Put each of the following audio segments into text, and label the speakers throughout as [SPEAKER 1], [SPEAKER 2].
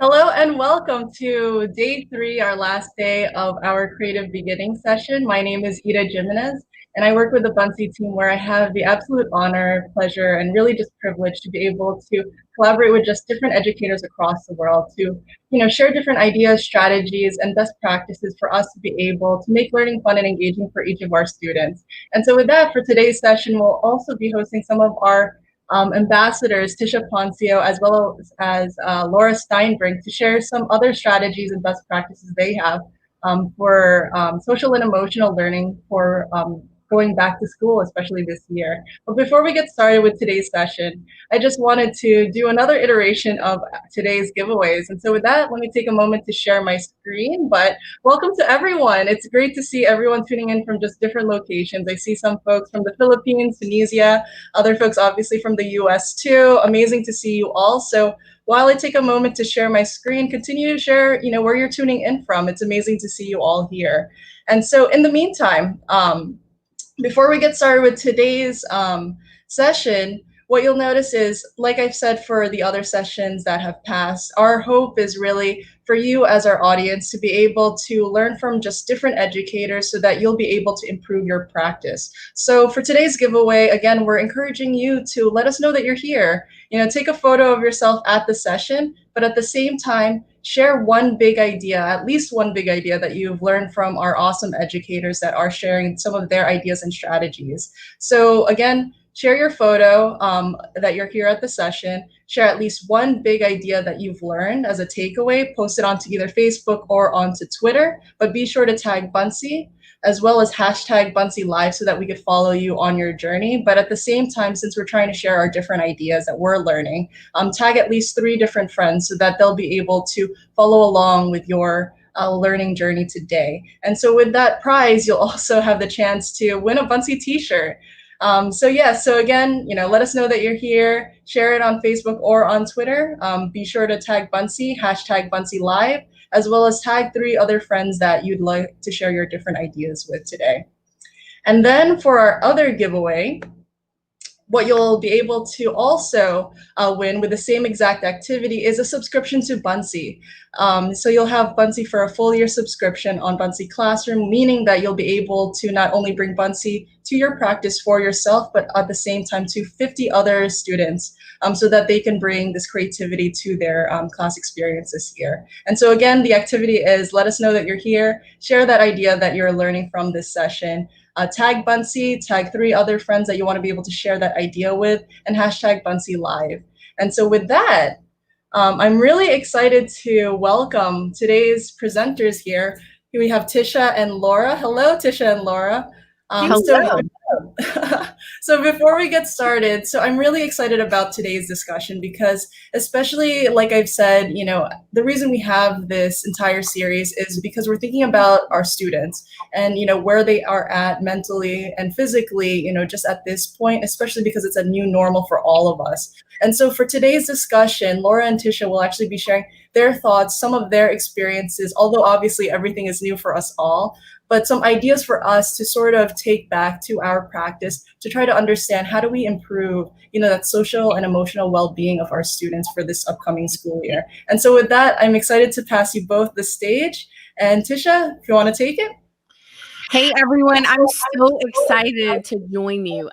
[SPEAKER 1] Hello and welcome to day three, our last day of our creative beginning session. My name is Ida Jimenez, and I work with the Bunsey team where I have the absolute honor, pleasure, and really just privilege to be able to collaborate with just different educators across the world to, share different ideas, strategies, and best practices for us to be able to make learning fun and engaging for each of our students. And so with that, for today's session, we'll also be hosting some of our ambassadors, Tisha Poncio, as well as Laura Steinbrink, to share some other strategies and best practices they have for social and emotional learning for going back to school, especially this year. But before we get started with today's session, I just wanted to do another iteration of today's giveaways. And so with that, let me take a moment to share my screen. But welcome to everyone. It's great to see everyone tuning in from just different locations. I see some folks from the Philippines, Tunisia, other folks obviously from the US too. Amazing to see you all. So while I take a moment to share my screen, continue to share, where you're tuning in from. It's amazing to see you all here. And so in the meantime, before we get started with today's session, what you'll notice is, like I've said for the other sessions that have passed, our hope is really for you as our audience to be able to learn from just different educators so that you'll be able to improve your practice. So for today's giveaway, again, we're encouraging you to let us know that you're here. Take a photo of yourself at the session, but at the same time, share one big idea, at least one big idea that you've learned from our awesome educators that are sharing some of their ideas and strategies. So again, share your photo that you're here at the session, share at least one big idea that you've learned as a takeaway, post it onto either Facebook or onto Twitter, but be sure to tag Bunsey as well as hashtag Bunsey Live so that we could follow you on your journey. But at the same time, since we're trying to share our different ideas that we're learning, tag at least 3 different friends so that they'll be able to follow along with your learning journey today. And so with that prize, you'll also have the chance to win a Bunsey t-shirt. So again, let us know that you're here, share it on Facebook or on Twitter. Be sure to tag Bunsey, hashtag Bunsey Live, as well as tag 3 other friends that you'd like to share your different ideas with today. And then for our other giveaway, what you'll be able to also win with the same exact activity is a subscription to Bunsey. So you'll have Bunsey for a full year subscription on Bunsey Classroom, meaning that you'll be able to not only bring Bunsey to your practice for yourself, but at the same time to 50 other students so that they can bring this creativity to their class experience this year. And so again, the activity is let us know that you're here, share that idea that you're learning from this session, tag Bunsey, tag 3 other friends that you want to be able to share that idea with, and hashtag Bunsey Live. And so with that, I'm really excited to welcome today's presenters here. We have Tisha and Laura. Hello, Tisha and Laura.
[SPEAKER 2] Hello.
[SPEAKER 1] So before we get started, so I'm really excited about today's discussion because, especially like I've said, the reason we have this entire series is because we're thinking about our students and, where they are at mentally and physically, just at this point, especially because it's a new normal for all of us. And so for today's discussion, Laura and Tisha will actually be sharing their thoughts, some of their experiences, although obviously everything is new for us all, but some ideas for us to sort of take back to our practice to try to understand how do we improve, that social and emotional well-being of our students for this upcoming school year. And so with that, I'm excited to pass you both the stage. And Tisha, if you want to take it.
[SPEAKER 2] Hey, everyone. I'm so excited to join you.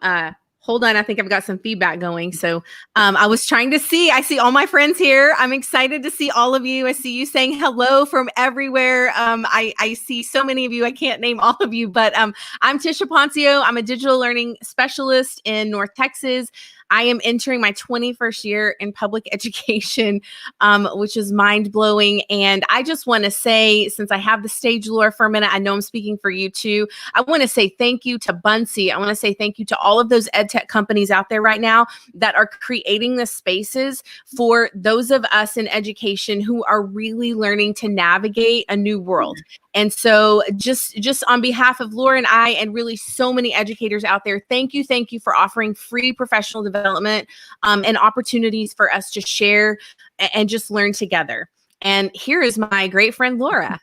[SPEAKER 2] Hold on. I think I've got some feedback going. So I was trying to see. I see all my friends here. I'm excited to see all of you. I see you saying hello from everywhere. I see so many of you. I can't name all of you, but I'm Tisha Poncio. I'm a digital learning specialist in North Texas. I am entering my 21st year in public education, which is mind-blowing. And I just want to say, since I have the stage, Laura, for a minute, I know I'm speaking for you too. I want to say thank you to Bunsey. I want to say thank you to all of those ed tech companies out there right now that are creating the spaces for those of us in education who are really learning to navigate a new world. And so just on behalf of Laura and I, and really so many educators out there, thank you for offering free professional development and opportunities for us to share and just learn together. And here is my great friend, Laura.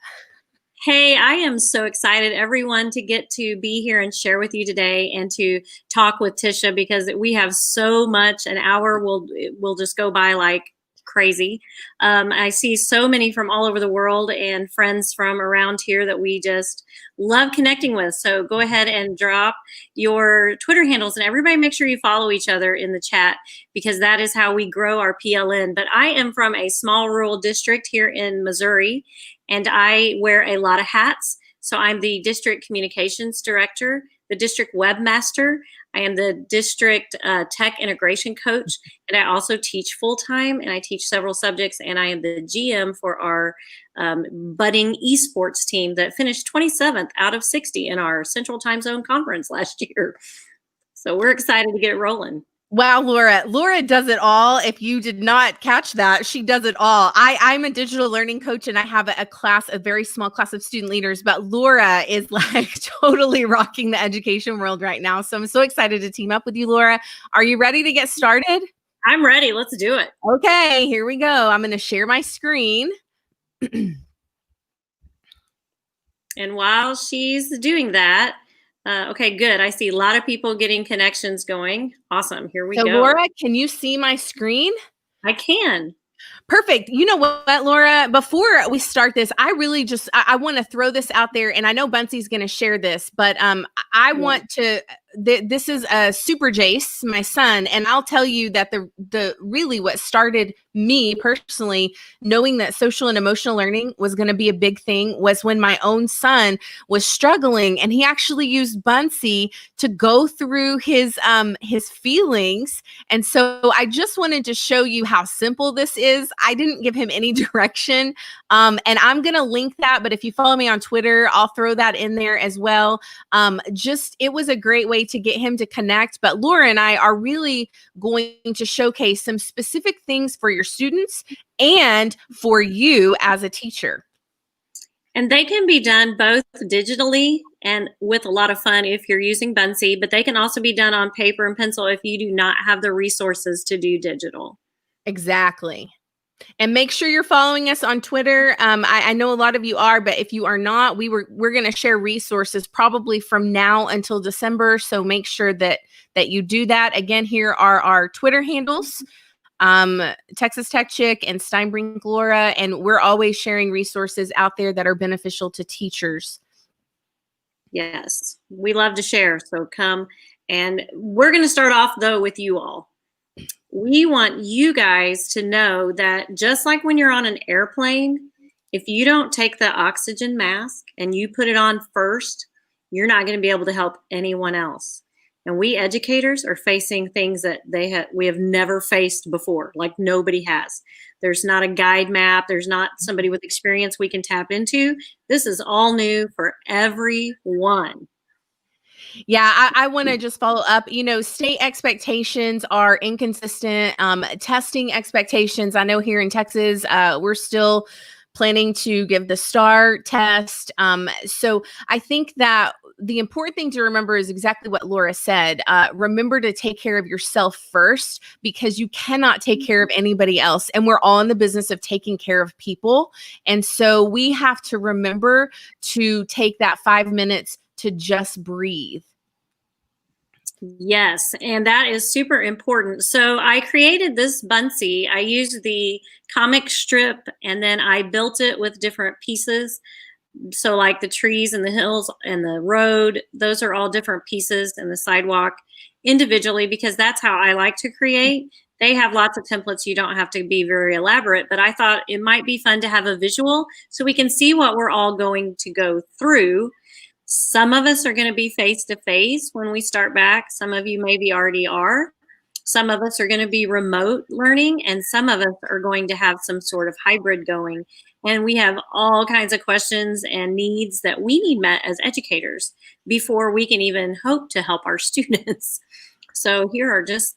[SPEAKER 3] Hey, I am so excited, everyone, to get to be here and share with you today and to talk with Tisha because we have so much. An hour will just go by like crazy. I see so many from all over the world and friends from around here that we just love connecting with. So go ahead and drop your Twitter handles, and everybody make sure you follow each other in the chat, because that is how we grow our PLN. But I am from a small rural district here in Missouri, and I wear a lot of hats. So I'm the district communications director, the district webmaster. I am the district tech integration coach, and I also teach full-time, and I teach several subjects, and I am the GM for our budding esports team that finished 27th out of 60 in our Central Time Zone conference last year. So we're excited to get rolling.
[SPEAKER 2] Wow, Laura. Laura does it all. If you did not catch that, she does it all. I'm a digital learning coach, and I have a very small class of student leaders, but Laura is like totally rocking the education world right now. So I'm so excited to team up with you, Laura. Are you ready to get started?
[SPEAKER 3] I'm ready. Let's do it.
[SPEAKER 2] Okay, here we go. I'm going to share my screen.
[SPEAKER 3] And while she's doing that, okay, good. I see a lot of people getting connections going. Awesome. Here we go.
[SPEAKER 2] Laura, can you see my screen?
[SPEAKER 3] I can.
[SPEAKER 2] Perfect. You know what, Laura, before we start this, I really just, I want to throw this out there, and I know Buncie's going to share this, but I want to, this is Super Jace, my son, and I'll tell you that the really what started me personally knowing that social and emotional learning was going to be a big thing was when my own son was struggling, and he actually used Buncie to go through his feelings. And so I just wanted to show you how simple this is. I didn't give him any direction, and I'm going to link that, but if you follow me on Twitter, I'll throw that in there as well. It was a great way to get him to connect. But Laura and I are really going to showcase some specific things for your students and for you as a teacher.
[SPEAKER 3] And they can be done both digitally and with a lot of fun if you're using Buncie, but they can also be done on paper and pencil if you do not have the resources to do digital.
[SPEAKER 2] Exactly. And make sure you're following us on Twitter. I know a lot of you are, but if you are not, we're going to share resources probably from now until December. So make sure that you do that. Again, here are our Twitter handles, Texas Tech Chick and Steinbrink Laura, and we're always sharing resources out there that are beneficial to teachers.
[SPEAKER 3] Yes, we love to share. So come, and we're going to start off though with you all. We want you guys to know that just like when you're on an airplane, if you don't take the oxygen mask and you put it on first, you're not going to be able to help anyone else. And we educators are facing things that we have never faced before, like nobody has. There's not a guide map. There's not somebody with experience we can tap into. This is all new for everyone.
[SPEAKER 2] Yeah, I want to just follow up. State expectations are inconsistent. Testing expectations. I know here in Texas, we're still planning to give the STAR test. So I think that the important thing to remember is exactly what Laura said. Remember to take care of yourself first, because you cannot take care of anybody else. And we're all in the business of taking care of people. And so we have to remember to take that 5 minutes to just breathe.
[SPEAKER 3] Yes, and that is super important. So I created this Buncie. I used the comic strip, and then I built it with different pieces. So like the trees and the hills and the road, those are all different pieces, and the sidewalk individually, because that's how I like to create. They have lots of templates. You don't have to be very elaborate, but I thought it might be fun to have a visual so we can see what we're all going to go through. Some of us are going to be face-to-face when we start back. Some of you maybe already are. Some of us are going to be remote learning, and some of us are going to have some sort of hybrid going. And we have all kinds of questions and needs that we need met as educators before we can even hope to help our students. So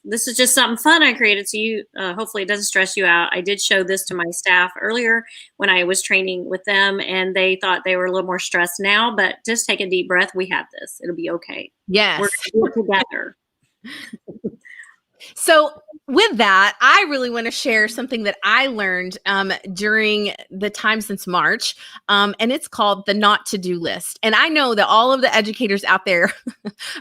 [SPEAKER 3] this is just something fun I created, so you hopefully it doesn't stress you out. I did show this to my staff earlier when I was training with them, and they thought they were a little more stressed now, but just take a deep breath. We have this. It'll be okay.
[SPEAKER 2] Yes.
[SPEAKER 3] We're going to do it together.
[SPEAKER 2] So with that, I really want to share something that I learned during the time since March, and it's called the not to-do list. And I know that all of the educators out there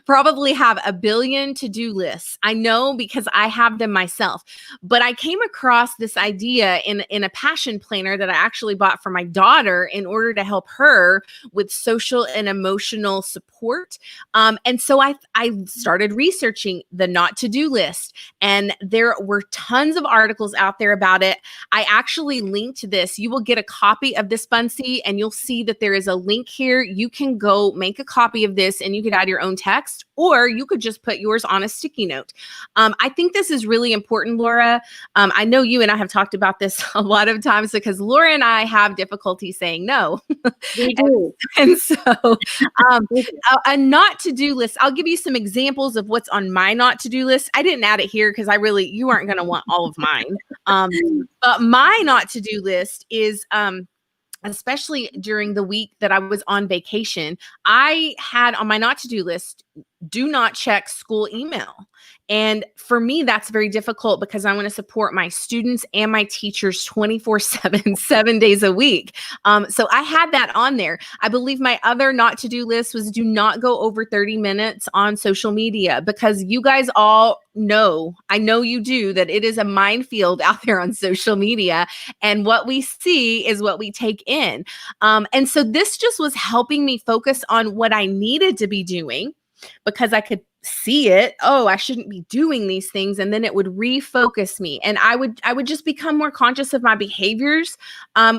[SPEAKER 2] probably have a billion to-do lists. I know because I have them myself. But I came across this idea in a passion planner that I actually bought for my daughter in order to help her with social and emotional support. And so I started researching the not to-do list. And there were tons of articles out there about it. I actually linked this. You will get a copy of this, Bunsey, and you'll see that there is a link here. You can go make a copy of this and you could add your own text, or you could just put yours on a sticky note. I think this is really important, Laura. I know you and I have talked about this a lot of times because Laura and I have difficulty saying no.
[SPEAKER 3] We do.
[SPEAKER 2] And so a not to-do list, I'll give you some examples of what's on my not to-do list. I didn't add it here because you aren't going to want all of mine. But my not to-do list is, especially during the week that I was on vacation, I had on my not to-do list, do not check school email. And for me, that's very difficult because I want to support my students and my teachers 24/7, 7 days a week. So I had that on there. I believe my other not to-do list was do not go over 30 minutes on social media because you guys all know, I know you do, that it is a minefield out there on social media. And what we see is what we take in. And so this just was helping me focus on what I needed to be doing because I could see it. Oh, I shouldn't be doing these things. And then it would refocus me. And I would just become more conscious of my behaviors,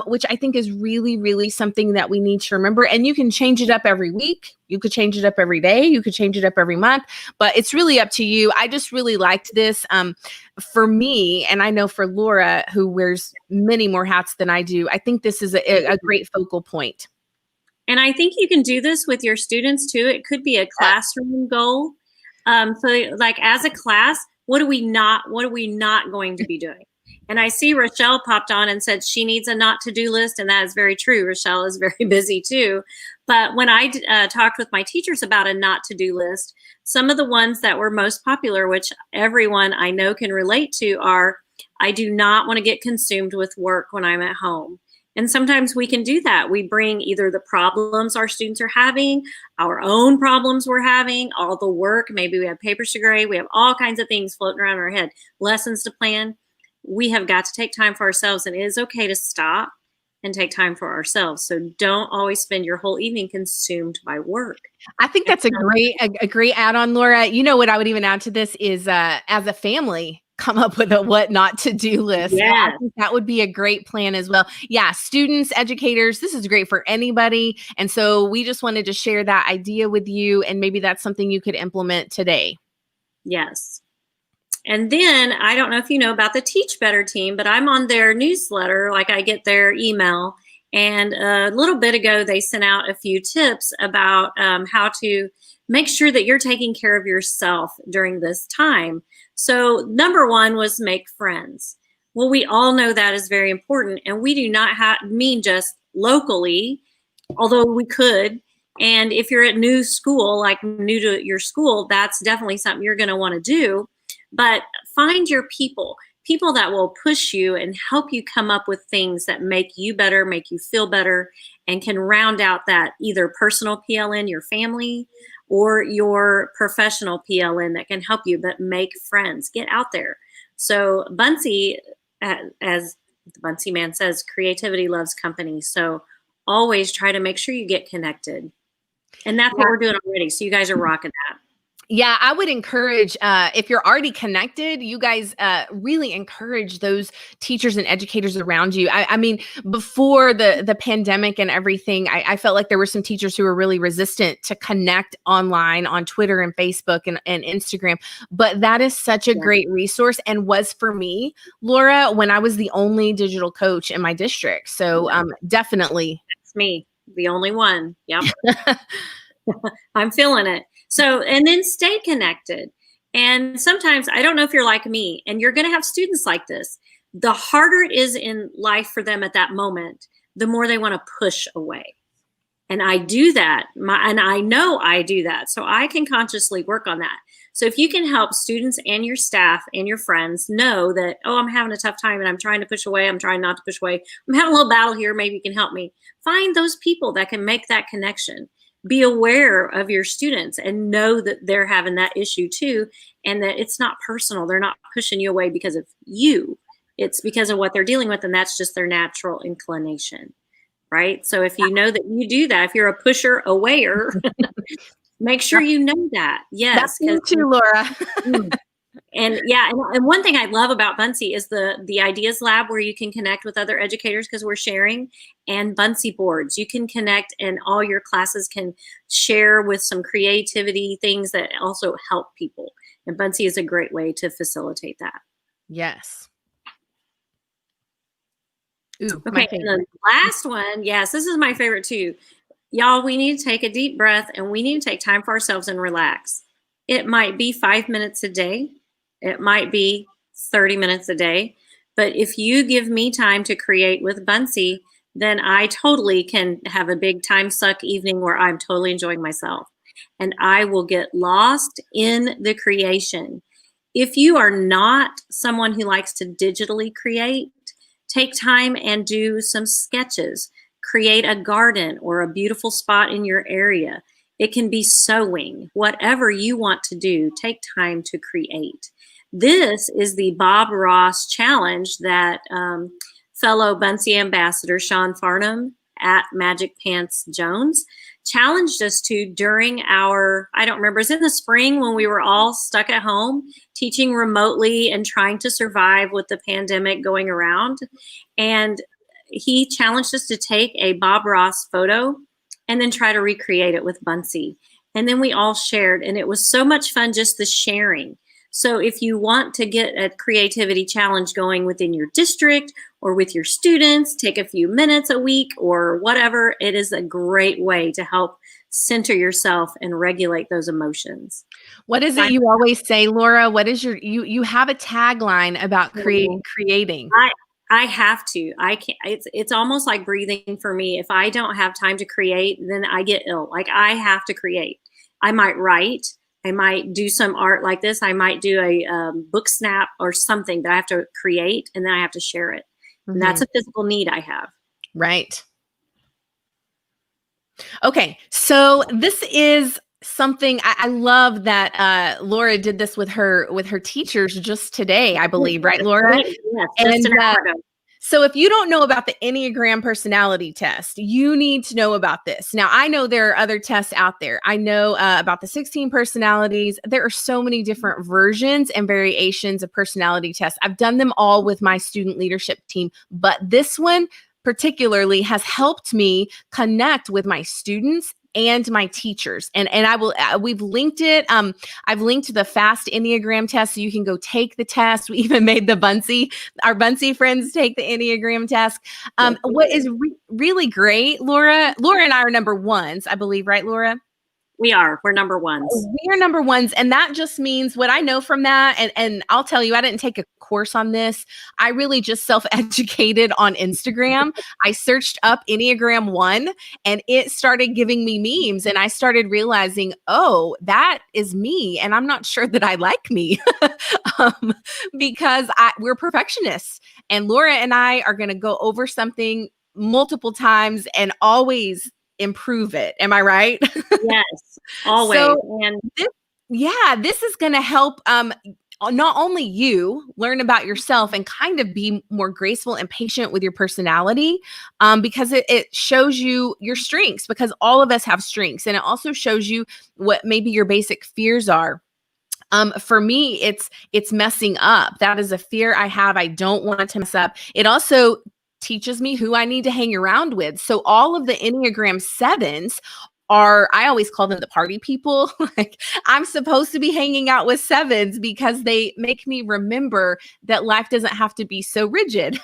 [SPEAKER 2] which I think is really, really something that we need to remember. And you can change it up every week. You could change it up every day. You could change it up every month, but it's really up to you. I just really liked this for me. And I know for Laura, who wears many more hats than I do, I think this is a great focal point.
[SPEAKER 3] And I think you can do this with your students too. It could be a classroom goal. So like as a class, what are we not going to be doing? And I see Rochelle popped on and said she needs a not to do list. And that is very true. Rochelle is very busy too. But when I talked with my teachers about a not to do list, some of the ones that were most popular, which everyone I know can relate to, are I do not want to get consumed with work when I'm at home. And sometimes we can do that. We bring either the problems our students are having, our own problems we're having, all the work. Maybe we have papers to grade. We have all kinds of things floating around in our head, lessons to plan. We have got to take time for ourselves, and it is okay to stop and take time for ourselves. So don't always spend your whole evening consumed by work.
[SPEAKER 2] I think that's a great add-on, Laura. You know what I would even add to this is as a family, come up with a what not to do list.
[SPEAKER 3] Yeah.
[SPEAKER 2] I think that would be a great plan as well. Yeah, students, educators, this is great for anybody. And so we just wanted to share that idea with you, and maybe that's something you could implement today.
[SPEAKER 3] Yes. And then I don't know if you know about the Teach Better team, but I'm on their newsletter. Like I get their email, and a little bit ago they sent out a few tips about how to make sure that you're taking care of yourself during this time. So number one was make friends. Well, we all know that is very important, and we do not mean just locally, although we could. And if you're at new school, like new to your school, that's definitely something you're going to want to do. But find your people that will push you and help you come up with things that make you better, make you feel better, and can round out that either personal PLN, your family, or your professional PLN that can help you. But make friends, get out there. So Bunsey, as the Bunsey man says, creativity loves company. So always try to make sure you get connected. And that's what we're doing already. So you guys are rocking that.
[SPEAKER 2] Yeah, I would encourage, if you're already connected, you guys really encourage those teachers and educators around you. I mean, before the pandemic and everything, I felt like there were some teachers who were really resistant to connect online on Twitter and Facebook and Instagram. But that is such a great resource, and was for me, Laura, when I was the only digital coach in my district. So definitely.
[SPEAKER 3] That's me, the only one. Yep. I'm feeling it. So, and then stay connected. And sometimes, I don't know if you're like me, and you're going to have students like this. The harder it is in life for them at that moment, the more they want to push away. And I do that. And I know I do that. So I can consciously work on that. So if you can help students and your staff and your friends know that, oh, I'm having a tough time and I'm trying to push away, I'm trying not to push away, I'm having a little battle here, maybe you can help me. Find those people that can make that connection. Be aware of your students and know that they're having that issue too, and that it's not personal. They're not pushing you away because of you. It's because of what they're dealing with, and that's just their natural inclination, right? So if you know that you do that, if you're a pusher awayer, make sure you know that. Yes.
[SPEAKER 2] That's me too, Laura.
[SPEAKER 3] And yeah, and one thing I love about Buncee is the Ideas Lab, where you can connect with other educators because we're sharing, and Buncee boards. You can connect, and all your classes can share with some creativity things that also help people. And Buncee is a great way to facilitate that.
[SPEAKER 2] Yes. Ooh,
[SPEAKER 3] okay, and the last one, yes, this is my favorite too. Y'all, we need to take a deep breath, and we need to take time for ourselves and relax. It might be 5 minutes a day. It might be 30 minutes a day. But if you give me time to create with Buncee, then I totally can have a big time suck evening where I'm totally enjoying myself. And I will get lost in the creation. If you are not someone who likes to digitally create, take time and do some sketches. Create a garden or a beautiful spot in your area. It can be sewing, whatever you want to do, take time to create. This is the Bob Ross challenge that fellow Buncee ambassador Sean Farnham at Magic Pants Jones challenged us to during our, I don't remember, it was in the spring when we were all stuck at home teaching remotely and trying to survive with the pandemic going around. And he challenged us to take a Bob Ross photo and then try to recreate it with Buncee. And then we all shared, and it was so much fun, just the sharing. So if you want to get a creativity challenge going within your district or with your students, take a few minutes a week or whatever, it is a great way to help center yourself and regulate those emotions.
[SPEAKER 2] What is it you always say, Laura? What is you have a tagline about creating?
[SPEAKER 3] I have to. I can't. It's almost like breathing for me. If I don't have time to create, then I get ill. Like, I have to create. I might write. I might do some art like this. I might do a book snap or something that I have to create, and then I have to share it. Mm-hmm. And that's a physical need I have.
[SPEAKER 2] Right. Okay. So this is something I love that Laura did this with her teachers just today, I believe, right, Laura?
[SPEAKER 3] Yes, and
[SPEAKER 2] so if you don't know about the Enneagram personality test, you need to know about this. Now, I know there are other tests out there. I know about the 16 personalities. There are so many different versions and variations of personality tests. I've done them all with my student leadership team, but this one particularly has helped me connect with my students and my teachers. And I will, we've linked it. I've linked the FAST Enneagram test, so you can go take the test. We even made our Buncee friends take the Enneagram test. What is really great, Laura and I are number ones, I believe, right, Laura?
[SPEAKER 3] We are. We're number ones.
[SPEAKER 2] We are number ones. And that just means what I know from that. And I'll tell you, I didn't take a course on this. I really just self-educated on Instagram. I searched up Enneagram 1 and it started giving me memes. And I started realizing, oh, that is me. And I'm not sure that I like me because we're perfectionists. And Laura and I are going to go over something multiple times and always improve it. Am I right?
[SPEAKER 3] Yes, always.
[SPEAKER 2] So, and this is going to help not only you learn about yourself and kind of be more graceful and patient with your personality, because it shows you your strengths, because all of us have strengths, and it also shows you what maybe your basic fears are. For me, it's messing up. That is a fear I have. I don't want to mess up. It also teaches me who I need to hang around with. So all of the Enneagram 7s I always call them the party people. Like, I'm supposed to be hanging out with 7s because they make me remember that life doesn't have to be so rigid.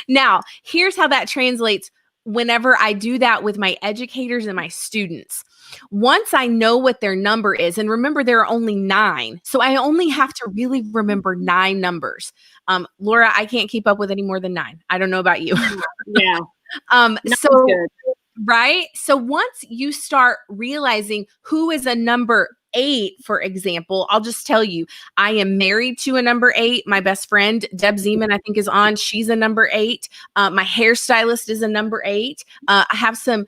[SPEAKER 2] Now, here's how that translates whenever I do that with my educators and my students. Once I know what their number is, and remember, there are only 9. So I only have to really remember 9 numbers. Laura, I can't keep up with any more than 9. I don't know about you.
[SPEAKER 3] Yeah.
[SPEAKER 2] So, right. So once you start realizing who is a number 8, for example, I'll just tell you, I am married to a number 8. My best friend, Deb Zeman, I think is on. She's a number 8. My hairstylist is a number 8. I have some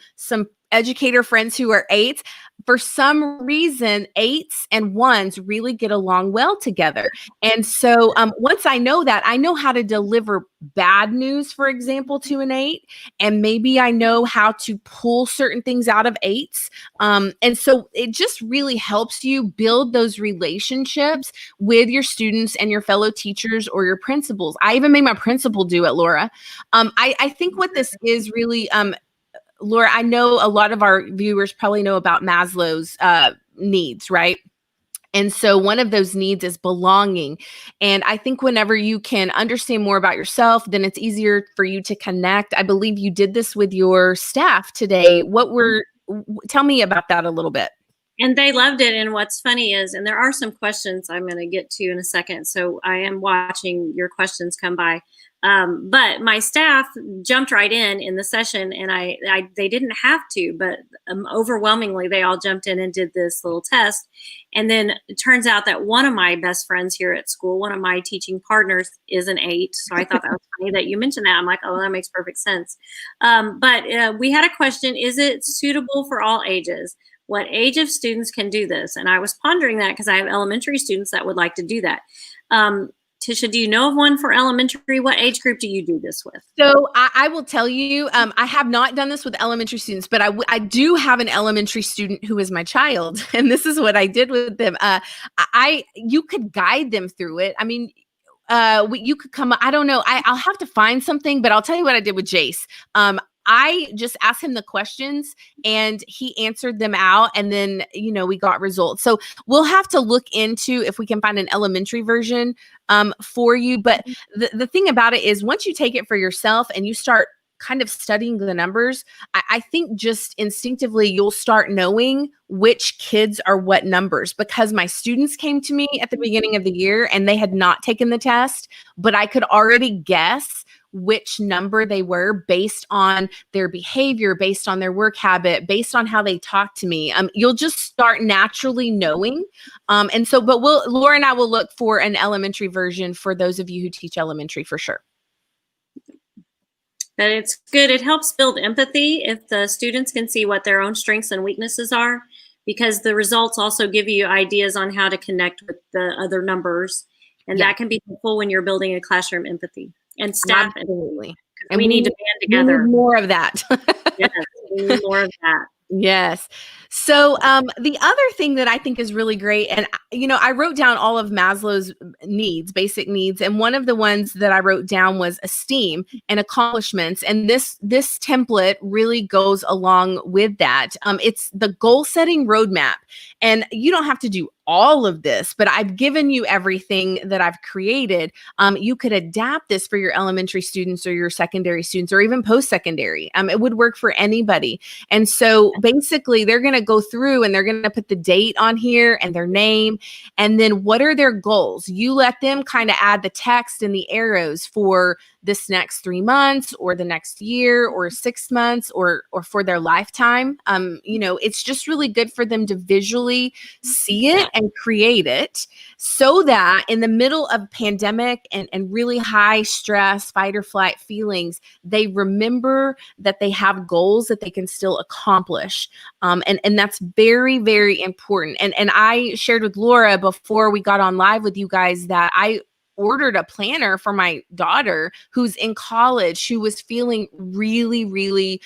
[SPEAKER 2] educator friends who are 8s. For some reason, 8s and 1s really get along well together. And so once I know that, I know how to deliver bad news, for example, to an 8. And maybe I know how to pull certain things out of 8s. And so it just really helps you build those relationships with your students and your fellow teachers or your principals. I even made my principal do it, Laura. I think what this is really, Laura, I know a lot of our viewers probably know about Maslow's needs, right? And so one of those needs is belonging. And I think whenever you can understand more about yourself, then it's easier for you to connect. I believe you did this with your staff today. Tell me about that a little bit.
[SPEAKER 3] And they loved it. And what's funny is, and there are some questions I'm going to get to in a second. So I am watching your questions come by. But my staff jumped right in the session, and they didn't have to, but overwhelmingly they all jumped in and did this little test. And then it turns out that one of my best friends here at school, one of my teaching partners, is an 8. So I thought that was funny that you mentioned that. I'm like, oh, that makes perfect sense. But we had a question: is it suitable for all ages? What age of students can do this? And I was pondering that because I have elementary students that would like to do that. Tisha, do you know of one for elementary? What age group do you do this with?
[SPEAKER 2] So I will tell you, I have not done this with elementary students, but I do have an elementary student who is my child, and this is what I did with them. You could guide them through it. I mean, you could come. I don't know. I'll have to find something, but I'll tell you what I did with Jace. I just asked him the questions and he answered them out, and then, we got results. So we'll have to look into if we can find an elementary version for you. But the thing about it is, once you take it for yourself and you start kind of studying the numbers, I think just instinctively you'll start knowing which kids are what numbers, because my students came to me at the beginning of the year and they had not taken the test, but I could already guess which number they were based on their behavior, based on their work habit, based on how they talk to me. You'll just start naturally knowing. But Laura and I will look for an elementary version for those of you who teach elementary for sure.
[SPEAKER 3] But it's good. It helps build empathy if the students can see what their own strengths and weaknesses are, because the results also give you ideas on how to connect with the other numbers. And that can be helpful when you're building a classroom empathy. And staff,
[SPEAKER 2] absolutely.
[SPEAKER 3] And we need to band together.
[SPEAKER 2] We need more of that.
[SPEAKER 3] Yes, we need more of that.
[SPEAKER 2] Yes. So the other thing that I think is really great, and I wrote down all of Maslow's needs, basic needs, and one of the ones that I wrote down was esteem and accomplishments. And this template really goes along with that. It's the goal setting roadmap, and you don't have to do all of this, but I've given you everything that I've created. You could adapt this for your elementary students or your secondary students or even post-secondary. It would work for anybody. And so basically they're going to go through and they're going to put the date on here and their name. And then what are their goals? You let them kind of add the text and the arrows for this next 3 months or the next year or 6 months or for their lifetime. It's just really good for them to visually see it and create it, so that in the middle of pandemic and really high stress, fight or flight feelings, they remember that they have goals that they can still accomplish. And that's very, very important. And I shared with Laura before we got on live with you guys that I ordered a planner for my daughter who's in college, who was feeling really, really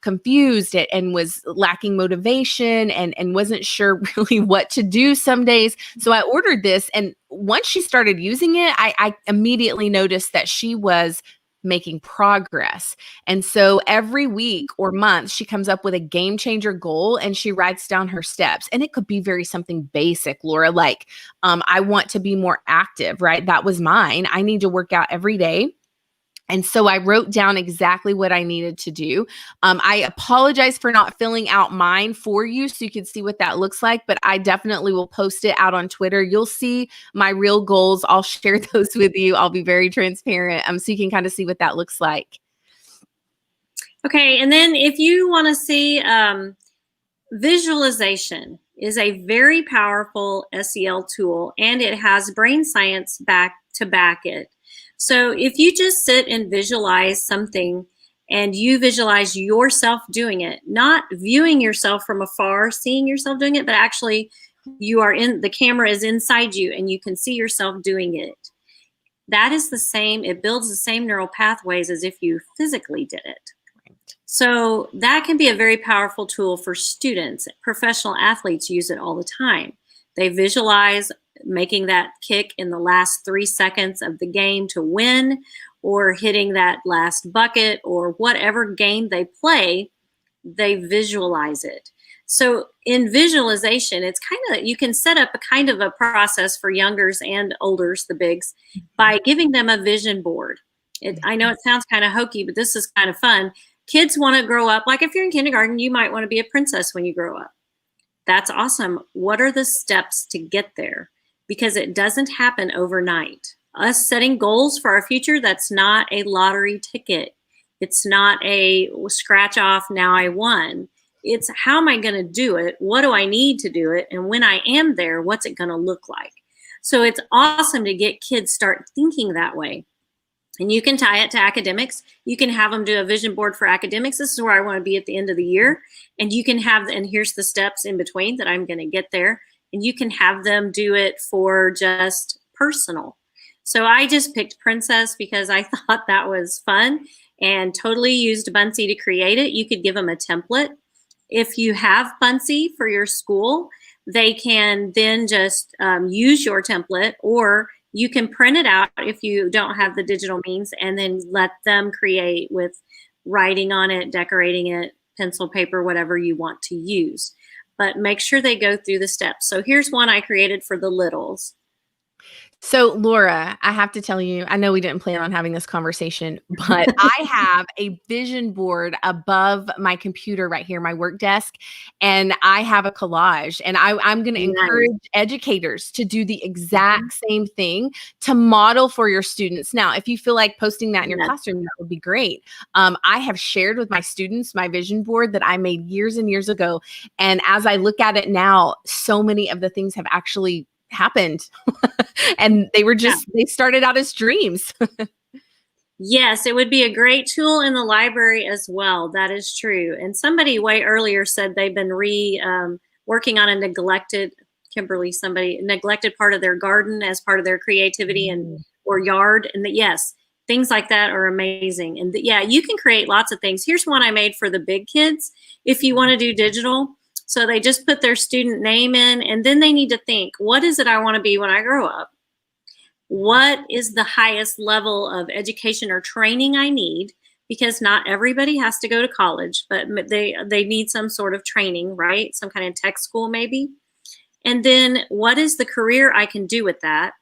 [SPEAKER 2] confused and was lacking motivation and wasn't sure really what to do some days. So I ordered this, and once she started using it, I immediately noticed that she was making progress. And so every week or month, she comes up with a game changer goal and she writes down her steps. And it could be something basic, Laura, like I want to be more active, right? That was mine. I need to work out every day. And so I wrote down exactly what I needed to do. I apologize for not filling out mine for you so you can see what that looks like, but I definitely will post it out on Twitter. You'll see my real goals. I'll share those with you. I'll be very transparent so you can kind of see what that looks like. Okay.
[SPEAKER 3] And then if you want to see visualization, is a very powerful SEL tool, and it has brain science back to back it. So if you just sit and visualize something and you visualize yourself doing it, not viewing yourself from afar, seeing yourself doing it, but actually you are the camera is inside you and you can see yourself doing it. That is the same, it builds the same neural pathways as if you physically did it. So that can be a very powerful tool for students. Professional athletes use it all the time. They visualize making that kick in the last 3 seconds of the game to win, or hitting that last bucket, or whatever game they play, they visualize it. So in visualization, it's kind of, you can set up a kind of a process for youngers and olders, the bigs, by giving them a vision board. I know it sounds kind of hokey, but this is kind of fun. Kids want to grow up, like if you're in kindergarten, you might want to be a princess when you grow up. That's awesome. What are the steps to get there? Because it doesn't happen overnight. Us setting goals for our future, that's not a lottery ticket. It's not a scratch off, now I won. It's how am I going to do it? What do I need to do it? And when I am there, what's it going to look like? So it's awesome to get kids start thinking that way. And you can tie it to academics. You can have them do a vision board for academics. This is where I want to be at the end of the year. And you can have, and here's the steps in between that I'm going to get there. And you can have them do it for just personal. So I just picked Princess because I thought that was fun and totally used Buncee to create it. You could give them a template. If you have Buncee for your school, they can then just use your template, or you can print it out if you don't have the digital means, and then let them create with writing on it, decorating it, pencil, paper, whatever you want to use. But make sure they go through the steps. So here's one I created for the littles.
[SPEAKER 2] So, Laura, I have to tell you, I know we didn't plan on having this conversation, but I have a vision board above my computer right here, my work desk, and I have a collage. And I'm going to encourage educators to do the exact same thing to model for your students. Now, if you feel like posting that in your classroom, that would be great. I have shared with my students my vision board that I made years and years ago. And as I look at it now, so many of the things have actually happened and they were just they started out as dreams.
[SPEAKER 3] Yes, it would be a great tool in the library as well. That is true. And somebody way earlier said they've been working on a neglected part of their garden as part of their creativity and or yard. And yes, things like that are amazing. And yeah, you can create lots of things. Here's one I made for the big kids. If you want to do digital, so they just put their student name in, and then they need to think, what is it I want to be when I grow up? What is the highest level of education or training I need? Because not everybody has to go to college, but they need some sort of training, right? Some kind of tech school maybe. And then what is the career I can do with that?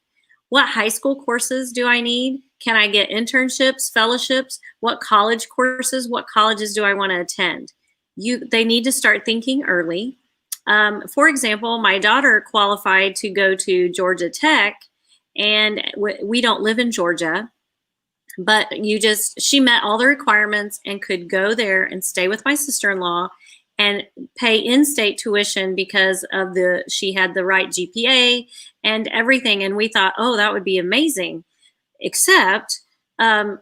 [SPEAKER 3] What high school courses do I need? Can I get internships, fellowships? What college courses, what colleges do I want to attend? They need to start thinking early. For example, my daughter qualified to go to Georgia Tech, and we don't live in Georgia, but she met all the requirements and could go there and stay with my sister-in-law and pay in-state tuition because of she had the right GPA and everything. And we thought, oh, that would be amazing. Except our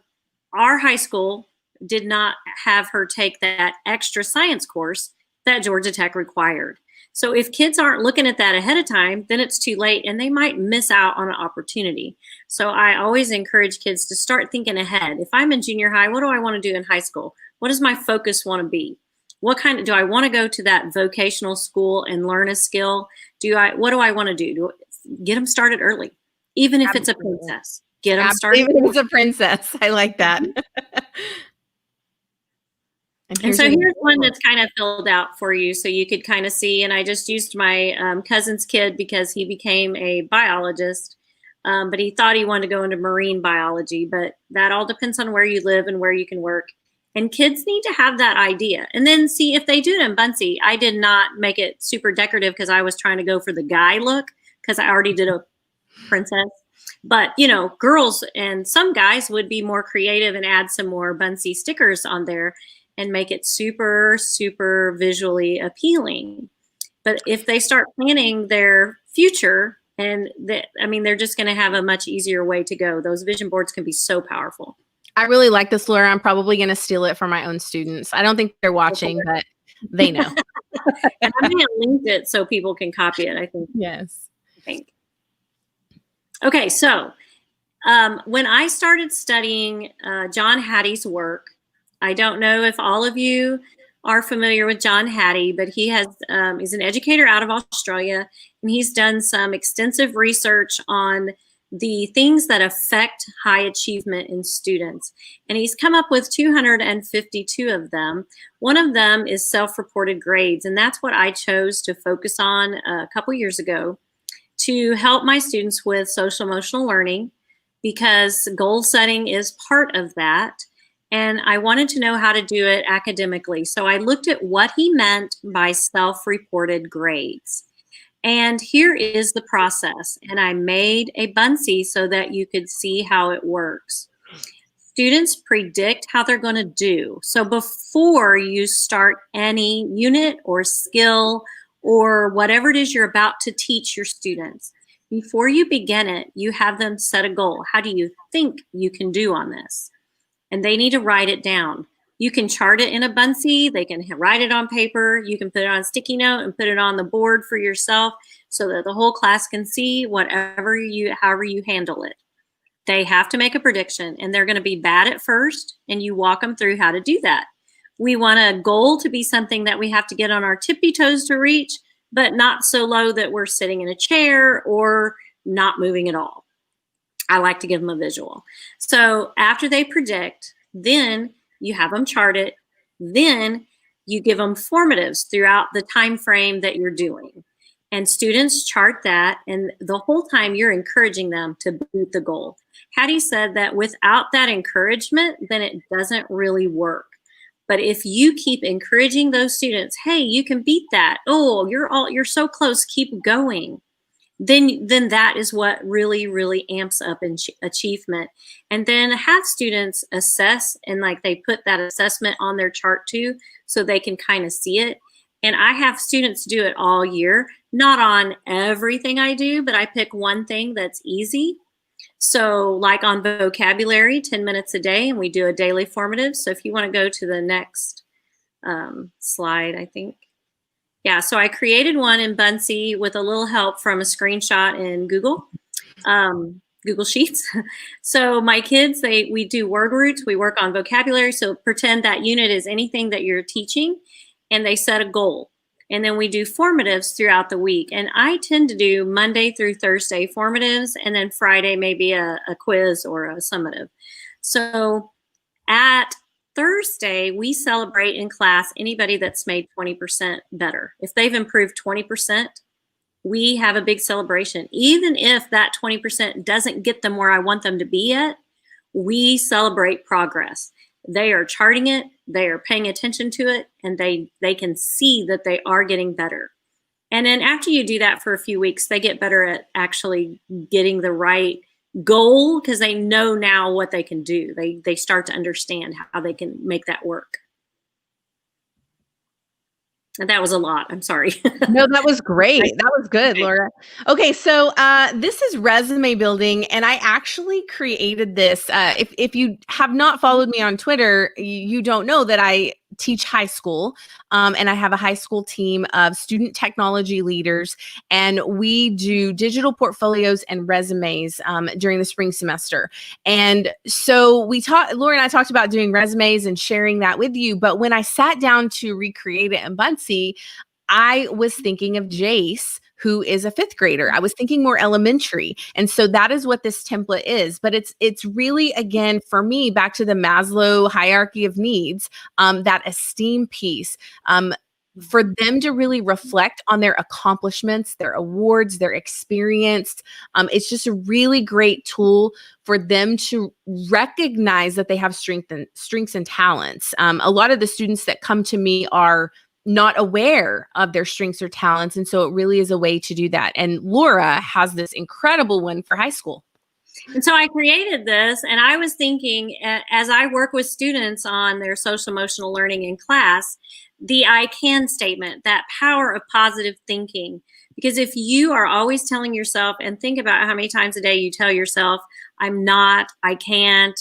[SPEAKER 3] high school did not have her take that extra science course that Georgia Tech required. So if kids aren't looking at that ahead of time, then it's too late and they might miss out on an opportunity. So I always encourage kids to start thinking ahead. If I'm in junior high, what do I want to do in high school? What does my focus want to be? Do I want to go to that vocational school and learn a skill? What do I want to do? Get them started early, even if it's a princess. Get them started.
[SPEAKER 2] Even if it's a princess. I like that.
[SPEAKER 3] And so here's one that's kind of filled out for you so you could kind of see. And I just used my cousin's kid because he became a biologist, but he thought he wanted to go into marine biology. But that all depends on where you live and where you can work. And kids need to have that idea. And then see if they do it in Buncee. I did not make it super decorative because I was trying to go for the guy look because I already did a princess. But, girls and some guys would be more creative and add some more Buncee stickers on there and make it super, super visually appealing. But if they start planning their future, and they're just going to have a much easier way to go. Those vision boards can be so powerful.
[SPEAKER 2] I really like this, Laura. I'm probably going to steal it for my own students. I don't think they're watching, but they know.
[SPEAKER 3] And I'm going to link it so people can copy it, I think.
[SPEAKER 2] Yes.
[SPEAKER 3] I think. Okay, so when I started studying John Hattie's work, I don't know if all of you are familiar with John Hattie, but he is an educator out of Australia, and he's done some extensive research on the things that affect high achievement in students. And he's come up with 252 of them. One of them is self-reported grades, and that's what I chose to focus on a couple years ago to help my students with social emotional learning, because goal setting is part of that. And I wanted to know how to do it academically. So I looked at what he meant by self-reported grades. And here is the process. And I made a Buncee so that you could see how it works. Students predict how they're going to do. So before you start any unit or skill or whatever it is you're about to teach your students, before you begin it, you have them set a goal. How do you think you can do on this? And they need to write it down. You can chart it in a Buncee. They can write it on paper. You can put it on a sticky note and put it on the board for yourself so that the whole class can see however you handle it. They have to make a prediction, and they're going to be bad at first, and you walk them through how to do that. We want a goal to be something that we have to get on our tippy toes to reach, but not so low that we're sitting in a chair or not moving at all. I like to give them a visual. So after they predict, then you have them chart it. Then you give them formatives throughout the time frame that you're doing. And students chart that, and the whole time you're encouraging them to beat the goal. Hattie said that without that encouragement, then it doesn't really work. But if you keep encouraging those students, hey, you can beat that. Oh, you're so close, keep going. Then that is what really, really amps up in achievement. And then have students assess, and like they put that assessment on their chart too, so they can kind of see it. And I have students do it all year, not on everything I do, but I pick one thing that's easy. So like on vocabulary, 10 minutes a day, and we do a daily formative. So if you want to go to the next slide, I think. Yeah, so I created one in Buncee with a little help from a screenshot in Google Sheets. So my kids, we do word roots, we work on vocabulary. So pretend that unit is anything that you're teaching, and they set a goal. And then we do formatives throughout the week. And I tend to do Monday through Thursday formatives, and then Friday maybe a quiz or a summative. So at Thursday, we celebrate in class anybody that's made 20% better. If they've improved 20%, we have a big celebration. Even if that 20% doesn't get them where I want them to be yet, we celebrate progress. They are charting it, they are paying attention to it, and they can see that they are getting better. And then after you do that for a few weeks, they get better at actually getting the right goal, because they know now what they can do. They start to understand how they can make that work. And that was a lot. I'm sorry.
[SPEAKER 2] No, that was great. That was good, Laura. Okay, so this is resume building, and I actually created this. If you have not followed me on Twitter, you don't know that I teach high school, and I have a high school team of student technology leaders, and we do digital portfolios and resumes during the spring semester. And so Laura and I talked about doing resumes and sharing that with you, but when I sat down to recreate it in Buncee, I was thinking of Jace, who is a 5th grader. I was thinking more elementary. And so that is what this template is. But it's really, again, for me, back to the Maslow hierarchy of needs, that esteem piece. For them to really reflect on their accomplishments, their awards, their experience. It's just a really great tool for them to recognize that they have strengths and talents. A lot of the students that come to me are not aware of their strengths or talents. And so it really is a way to do that. And Laura has this incredible one for high school.
[SPEAKER 3] And so I created this, and I was thinking, as I work with students on their social emotional learning in class, the I can statement, that power of positive thinking. Because if you are always telling yourself, and think about how many times a day you tell yourself, I'm not, I can't,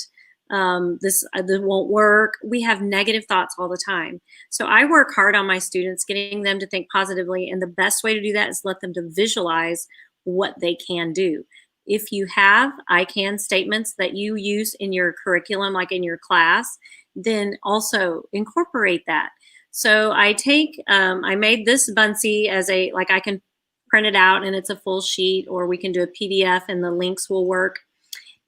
[SPEAKER 3] this won't work. We have negative thoughts all the time. So I work hard on my students, getting them to think positively. And the best way to do that is let them to visualize what they can do. If you have I can statements that you use in your curriculum, like in your class, then also incorporate that. So I made this Buncee as I can print it out and it's a full sheet, or we can do a PDF and the links will work.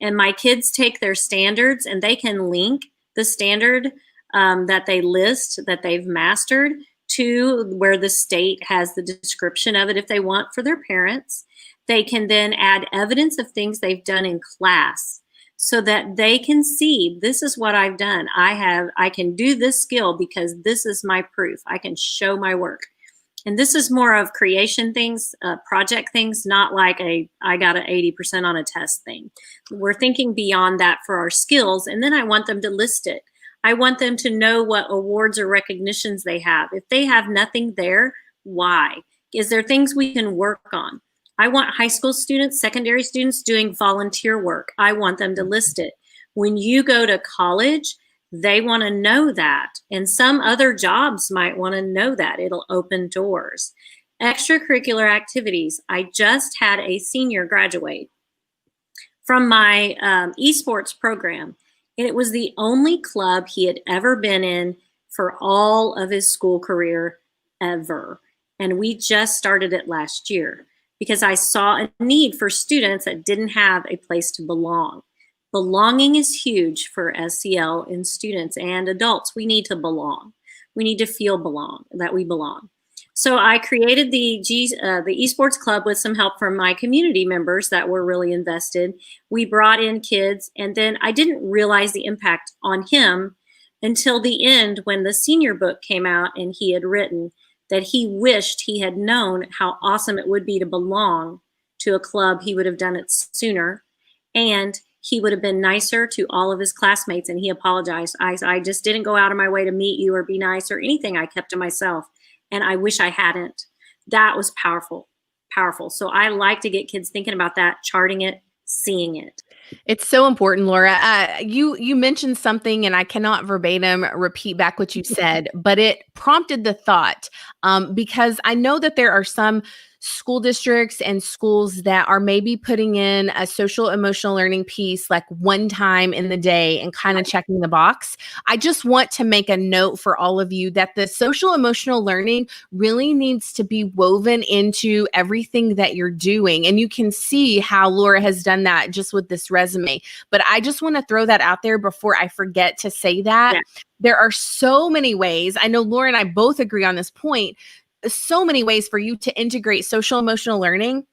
[SPEAKER 3] And my kids take their standards and they can link the standard that they list that they've mastered to where the state has the description of it if they want for their parents. They can then add evidence of things they've done in class so that they can see, this is what I've done. I can do this skill because this is my proof. I can show my work. And this is more of creation things, project things, not like I got an 80% on a test thing. We're thinking beyond that for our skills. And then I want them to list it. I want them to know what awards or recognitions they have. If they have nothing there, why? Is there things we can work on? I want high school students, secondary students doing volunteer work. I want them to list it. When you go to college, they want to know that. And some other jobs might want to know that. It'll open doors. Extracurricular activities. I just had a senior graduate from my esports program. And it was the only club he had ever been in for all of his school career ever. And we just started it last year because I saw a need for students that didn't have a place to belong. Belonging is huge for SEL in students and adults. We need to belong. We need to feel that we belong. So I created the esports club with some help from my community members that were really invested. We brought in kids, and then I didn't realize the impact on him until the end when the senior book came out and he had written that he wished he had known how awesome it would be to belong to a club. He would have done it sooner, and he would have been nicer to all of his classmates, and he apologized. I just didn't go out of my way to meet you or be nice or anything. I kept to myself, and I wish I hadn't. That was powerful, powerful. So I like to get kids thinking about that, charting it, seeing it.
[SPEAKER 2] It's so important, Laura. You mentioned something, and I cannot verbatim repeat back what you said, but it prompted the thought because I know that there are some school districts and schools that are maybe putting in a social emotional learning piece like one time in the day and kind of checking the box. I just want to make a note for all of you that the social emotional learning really needs to be woven into everything that you're doing. And you can see how Laura has done that just with this resume. But I just want to throw that out there before I forget to say that. Yeah. There are so many ways. I know Laura and I both agree on this point. So many ways for you to integrate social emotional learning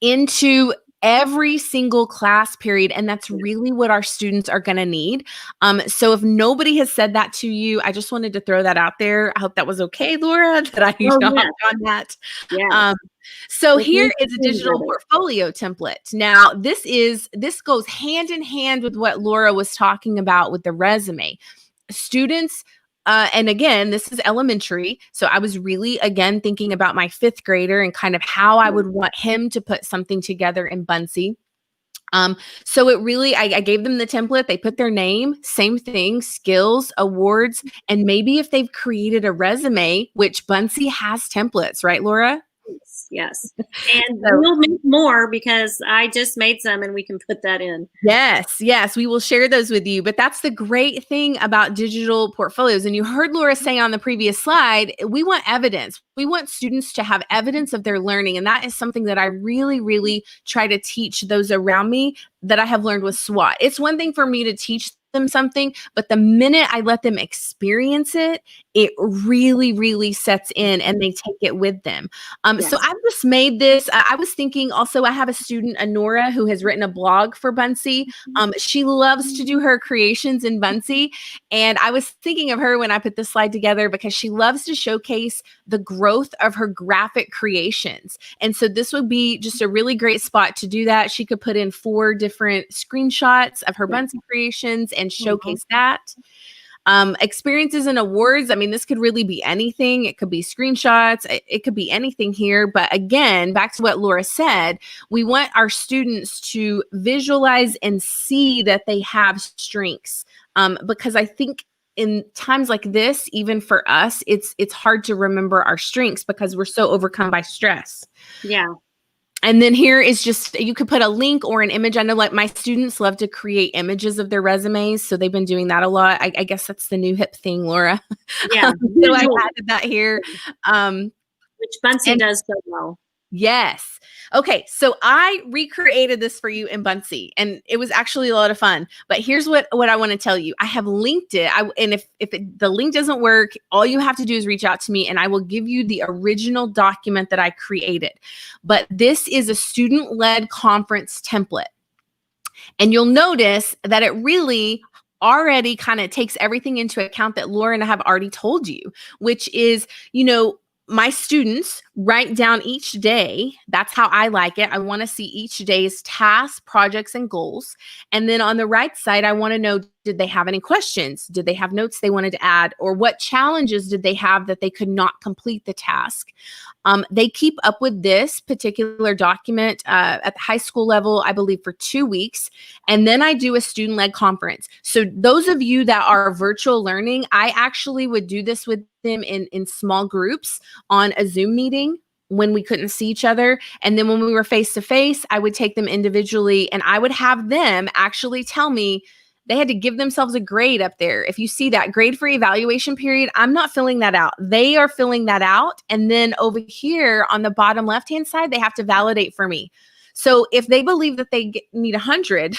[SPEAKER 2] into every single class period. And that's really what our students are going to need. So if nobody has said that to you, I just wanted to throw that out there. I hope that was okay, Laura, that I hopped on that. Yeah. So here is a digital portfolio template. Now, this goes hand in hand with what Laura was talking about with the resume. Students, and again, this is elementary. So I was really, again, thinking about my 5th grader and kind of how I would want him to put something together in Buncee. So it really, I gave them the template. They put their name, same thing, skills, awards, and maybe if they've created a resume, which Buncee has templates, right, Laura?
[SPEAKER 3] Yes. And we'll make more because I just made some and we can put that in.
[SPEAKER 2] Yes. We will share those with you. But that's the great thing about digital portfolios. And you heard Laura say on the previous slide, we want evidence. We want students to have evidence of their learning. And that is something that I really, really try to teach those around me that I have learned with SWAT. It's one thing for me to teach them something, but the minute I let them experience it, it really, really sets in and they take it with them. So I've just made this. I was thinking also, I have a student, Honora, who has written a blog for Buncee. She loves to do her creations in Buncee. And I was thinking of her when I put this slide together because she loves to showcase the growth of her graphic creations. And so this would be just a really great spot to do that. She could put in 4 different screenshots of her Buncee creations and showcase that. Experiences and awards. I mean, this could really be anything. It could be screenshots. It could be anything here. But again, back to what Laura said, we want our students to visualize and see that they have strengths. Because I think in times like this, even for us, it's hard to remember our strengths because we're so overcome by stress.
[SPEAKER 3] Yeah.
[SPEAKER 2] And then here is just, you could put a link or an image. I know like my students love to create images of their resumes. So they've been doing that a lot. I guess that's the new hip thing, Laura.
[SPEAKER 3] Yeah.
[SPEAKER 2] So I added that here.
[SPEAKER 3] Which Buncee does so well.
[SPEAKER 2] Yes. Okay. So I recreated this for you in Buncee and it was actually a lot of fun, but here's what I want to tell you. I have linked it. And if the link doesn't work, all you have to do is reach out to me and I will give you the original document that I created. But this is a student-led conference template. And you'll notice that it really already kind of takes everything into account that Laura and I have already told you, which is, my students write down each day. That's how I like it. I want to see each day's tasks, projects, and goals. And then on the right side, I want to know, did they have any questions? Did they have notes they wanted to add? Or what challenges did they have that they could not complete the task? They keep up with this particular document at the high school level, I believe, for 2 weeks. And then I do a student-led conference. So those of you that are virtual learning, I actually would do this with them in small groups on a Zoom meeting when we couldn't see each other. And then when we were face-to-face, I would take them individually and I would have them actually tell me they had to give themselves a grade up there. If you see that grade for evaluation period, I'm not filling that out. They are filling that out. And then over here on the bottom left-hand side, they have to validate for me. So if they believe that they need 100,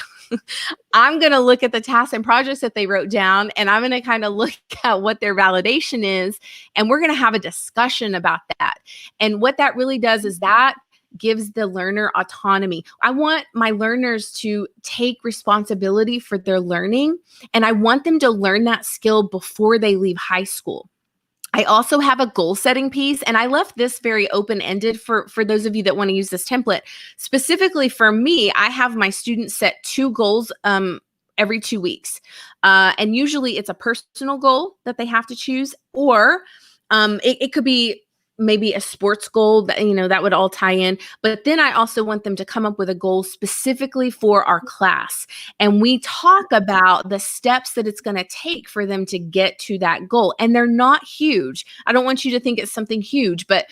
[SPEAKER 2] I'm going to look at the tasks and projects that they wrote down, and I'm going to kind of look at what their validation is, and we're going to have a discussion about that. And what that really does is that gives the learner autonomy. I want my learners to take responsibility for their learning, and I want them to learn that skill before they leave high school. I also have a goal setting piece, and I left this very open-ended for those of you that want to use this template. Specifically for me, I have my students set 2 goals every 2 weeks. And usually it's a personal goal that they have to choose, or it could be maybe a sports goal that, that would all tie in. But then I also want them to come up with a goal specifically for our class. And we talk about the steps that it's going to take for them to get to that goal. And they're not huge. I don't want you to think it's something huge, but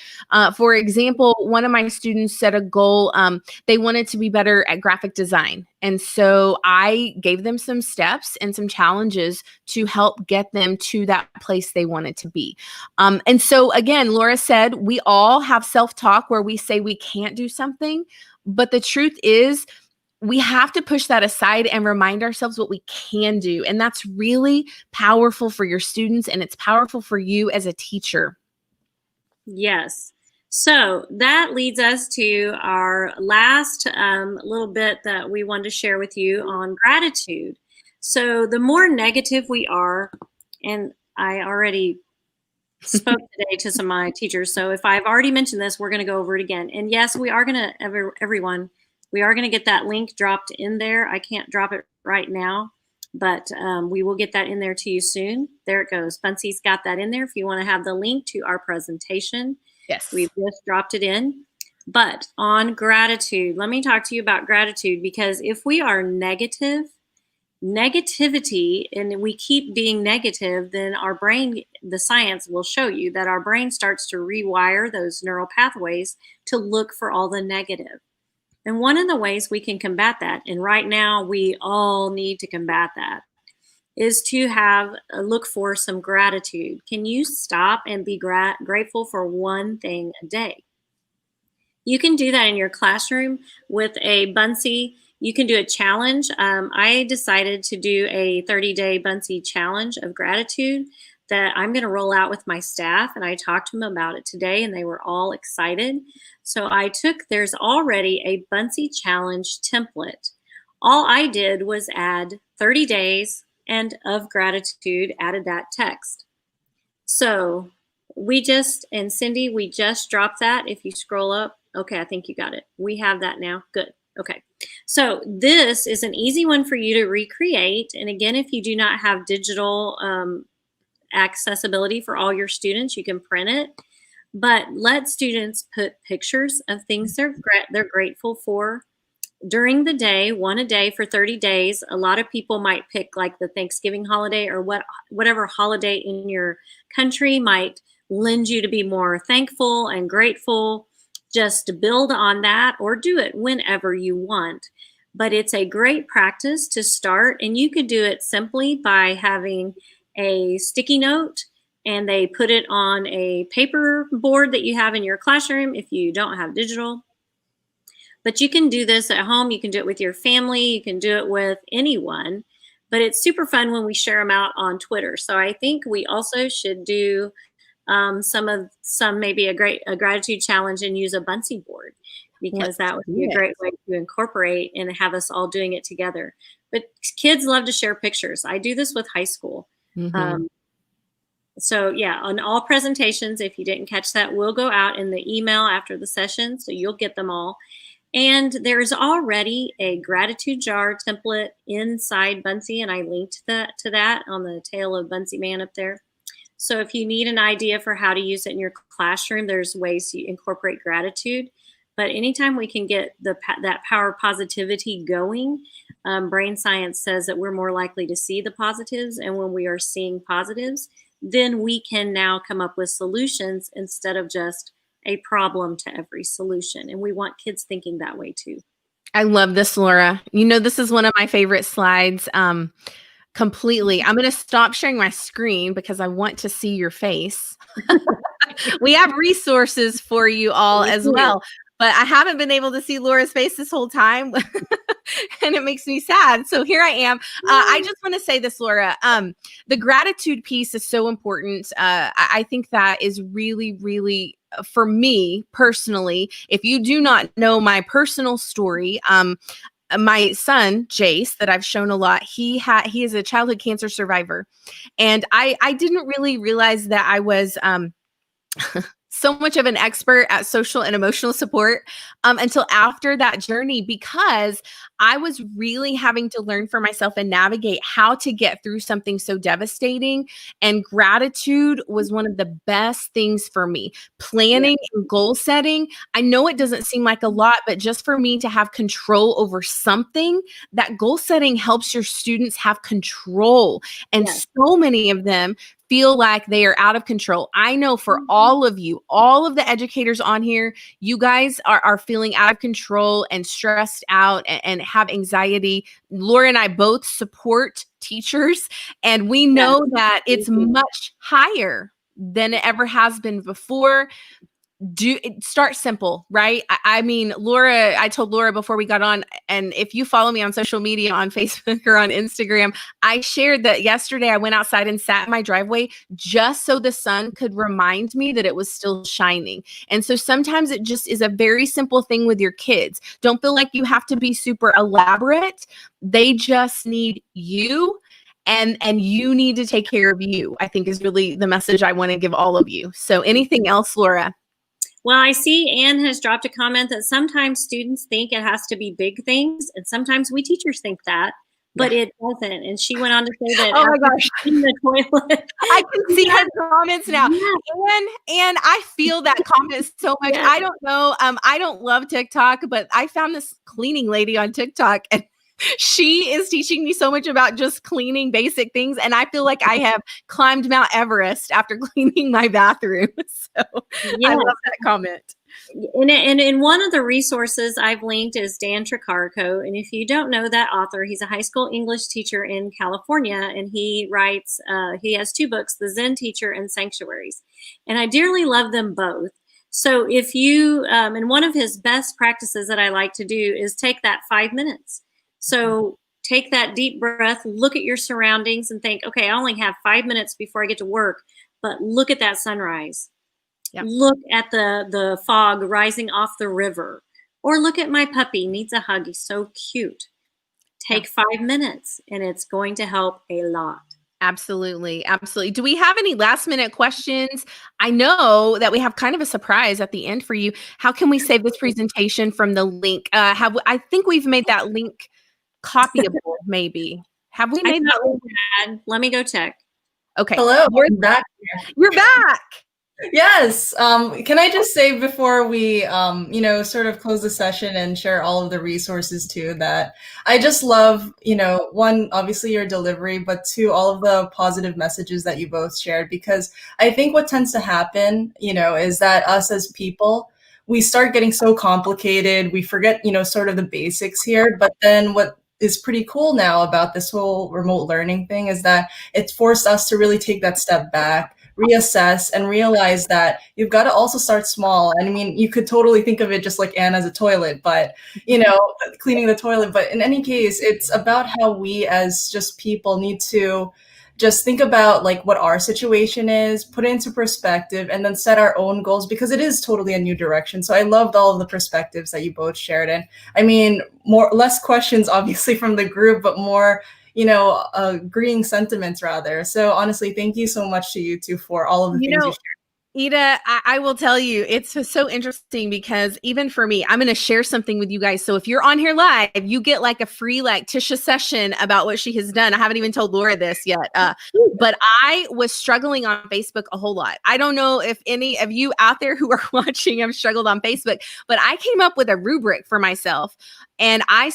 [SPEAKER 2] for example, one of my students set a goal. They wanted to be better at graphic design. And so I gave them some steps and some challenges to help get them to that place they wanted to be. And so again, Laura said, we all have self-talk where we say we can't do something, but the truth is we have to push that aside and remind ourselves what we can do. And that's really powerful for your students, and it's powerful for you as a teacher.
[SPEAKER 3] Yes. So that leads us to our last little bit that we want to share with you on gratitude. So the more negative we are, and I already spoke today to some of my teachers, so if I've already mentioned this, we're going to go over it again. And yes, we are going to, everyone, we are going to get that link dropped in there. I can't drop it right now, but we will get that in there to you soon. There it goes. Buncee's got that in there if you want to have the link to our presentation.
[SPEAKER 2] Yes.
[SPEAKER 3] We've just dropped it in. But on gratitude, let me talk to you about gratitude, because if we are negativity, and we keep being negative, then our brain, the science will show you that our brain starts to rewire those neural pathways to look for all the negative. And one of the ways we can combat that, and right now we all need to combat that, is to look for some gratitude. Can you stop and be grateful for one thing a day? You can do that in your classroom with a Buncee. You can do a challenge. I decided to do a 30-day Buncee challenge of gratitude. that I'm going to roll out with my staff. And I talked to them about it today, and they were all excited. So there's already a Buncee Challenge template. All I did was add 30 days and of gratitude, added that text. So and Cindy, we just dropped that. If you scroll up, okay, I think you got it. We have that now. Good. Okay. So this is an easy one for you to recreate. And again, if you do not have digital accessibility for all your students, you can print it. But let students put pictures of things they're grateful for during the day, one a day for 30 days. A lot of people might pick like the Thanksgiving holiday or whatever holiday in your country might lend you to be more thankful and grateful. Just to build on that, or do it whenever you want. But it's a great practice to start, and you could do it simply by having a sticky note and they put it on a paper board that you have in your classroom if you don't have digital. But you can do this at home. You can do it with your family. You can do it with anyone. But it's super fun when we share them out on Twitter. So I think we also should do maybe a gratitude challenge and use a Buncee board, because that would be a great way to incorporate and have us all doing it together. But kids love to share pictures. I do this with high school. So yeah, on all presentations, if you didn't catch that, we'll go out in the email after the session, so you'll get them all. And there's already a gratitude jar template inside Buncee, and I linked to that on the tail of Buncee Man up there. So if you need an idea for how to use it in your classroom, there's ways to incorporate gratitude. But anytime we can get that power of positivity going, brain science says that we're more likely to see the positives. And when we are seeing positives, then we can now come up with solutions instead of just a problem to every solution. And we want kids thinking that way too.
[SPEAKER 2] I love this, Laura. You know, this is one of my favorite slides. Completely. I'm going to stop sharing my screen because I want to see your face. We have resources for you all as well, but I haven't been able to see Laura's face this whole time. And it makes me sad. So here I am. I just want to say this, Laura. The gratitude piece is so important. I think that is really, really, for me personally, if you do not know my personal story, my son, Jace, that I've shown a lot, he is a childhood cancer survivor. And I didn't really realize that I was so much of an expert at social and emotional support until after that journey, because I was really having to learn for myself and navigate how to get through something so devastating. And gratitude was one of the best things for me. Planning and goal setting. I know it doesn't seem like a lot, but just for me to have control over something, that goal setting helps your students have control. And so many of them feel like they are out of control. I know for all of you, all of the educators on here, you guys are feeling out of control and stressed out and have anxiety. Laura and I both support teachers, and we know that it's much higher than it ever has been before. Start simple, right? I mean, Laura, I told Laura before we got on, and if you follow me on social media, on Facebook or on Instagram, I shared that yesterday I went outside and sat in my driveway just so the sun could remind me that it was still shining. And so sometimes it just is a very simple thing with your kids. Don't feel like you have to be super elaborate. They just need you. And you need to take care of you, I think, is really the message I want to give all of you. So anything else, Laura?
[SPEAKER 3] Well, I see Anne has dropped a comment that sometimes students think it has to be big things, and sometimes we teachers think that, but it doesn't. And she went on to say that.
[SPEAKER 2] Oh my gosh.
[SPEAKER 3] In the toilet.
[SPEAKER 2] I can see her comments now. And I feel that comment so much. I don't know. I don't love TikTok, but I found this cleaning lady on TikTok, and she is teaching me so much about just cleaning basic things. And I feel like I have climbed Mount Everest after cleaning my bathroom. So I love that comment.
[SPEAKER 3] And in one of the resources I've linked is Dan Tricarico. And if you don't know that author, he's a high school English teacher in California. And he writes, he has 2 books, The Zen Teacher and Sanctuaries. And I dearly love them both. So if you, and one of his best practices that I like to do is take that 5 minutes. So take that deep breath, look at your surroundings and think, okay, I only have 5 minutes before I get to work, but look at that sunrise.
[SPEAKER 2] Yeah.
[SPEAKER 3] Look at the fog rising off the river, or look at my puppy, needs a hug. He's so cute. Take 5 minutes and it's going to help a lot.
[SPEAKER 2] Absolutely. Absolutely. Do we have any last minute questions? I know that we have kind of a surprise at the end for you. How can we save this presentation from the link? I think we've made that link copyable, maybe. Have we made that link?
[SPEAKER 3] Let me go check.
[SPEAKER 2] Okay.
[SPEAKER 1] Hello, I'm back.
[SPEAKER 2] You're back.
[SPEAKER 1] Yes. Can I just say before we, sort of close the session and share all of the resources too, that I just love, one, obviously your delivery, but two, all of the positive messages that you both shared, because I think what tends to happen, is that us as people, we start getting so complicated. We forget, sort of the basics here. But then what is pretty cool now about this whole remote learning thing is that it's forced us to really take that step back, reassess, and realize that you've got to also start small. And I mean, you could totally think of it just like Anne as a toilet, but, cleaning the toilet. But in any case, it's about how we as just people need to just think about like what our situation is, put it into perspective, and then set our own goals, because it is totally a new direction. So I loved all of the perspectives that you both shared. And I mean, less questions, obviously, from the group, but more agreeing sentiments rather. So honestly, thank you so much to you two for all of the things you shared.
[SPEAKER 2] Ida, I will tell you, it's so interesting because even for me, I'm going to share something with you guys. So if you're on here live, you get like a free Tisha session about what she has done. I haven't even told Laura this yet, but I was struggling on Facebook a whole lot. I don't know if any of you out there who are watching have struggled on Facebook, but I came up with a rubric for myself. And I